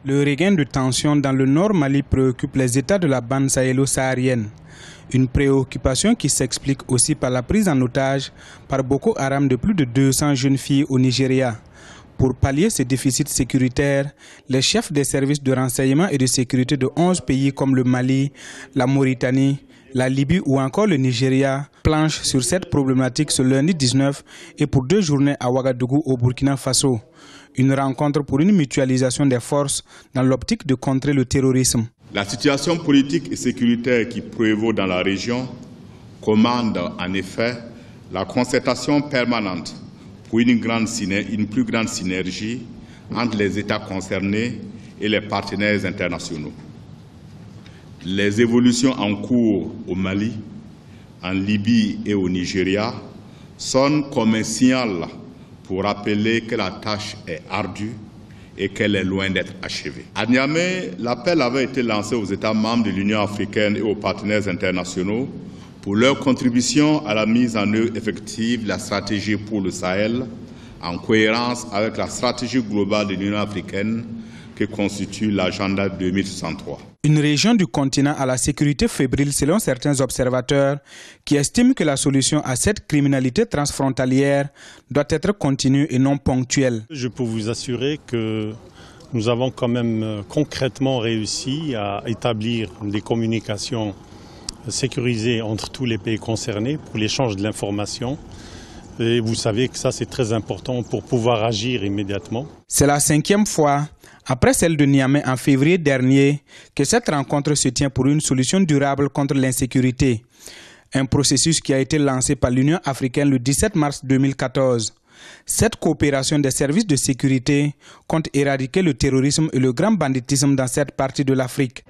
Le regain de tension dans le nord Mali préoccupe les États de la bande sahélo-saharienne. Une préoccupation qui s'explique aussi par la prise en otage par Boko Haram de plus de 200 jeunes filles au Nigeria. Pour pallier ce déficit sécuritaire, les chefs des services de renseignement et de sécurité de 11 pays comme le Mali, la Mauritanie, la Libye ou encore le Nigeria planchent sur cette problématique ce lundi 19 et pour 2 journées à Ouagadougou au Burkina Faso. Une rencontre pour une mutualisation des forces dans l'optique de contrer le terrorisme. La situation politique et sécuritaire qui prévaut dans la région commande en effet la concertation permanente pour une plus grande synergie entre les États concernés et les partenaires internationaux. Les évolutions en cours au Mali, en Libye et au Nigeria sonnent comme un signal pour rappeler que la tâche est ardue et qu'elle est loin d'être achevée. À Niamey, l'appel avait été lancé aux États membres de l'Union africaine et aux partenaires internationaux pour leur contribution à la mise en œuvre effective de la stratégie pour le Sahel, en cohérence avec la stratégie globale de l'Union africaine que constitue l'agenda 2063. Une région du continent à la sécurité fébrile selon certains observateurs qui estiment que la solution à cette criminalité transfrontalière doit être continue et non ponctuelle. Je peux vous assurer que nous avons quand même concrètement réussi à établir des communications sécurisées entre tous les pays concernés pour l'échange de l'information. Et vous savez que ça c'est très important pour pouvoir agir immédiatement. C'est la 5e fois, après celle de Niamey en février dernier, que cette rencontre se tient pour une solution durable contre l'insécurité. Un processus qui a été lancé par l'Union africaine le 17 mars 2014. Cette coopération des services de sécurité compte éradiquer le terrorisme et le grand banditisme dans cette partie de l'Afrique.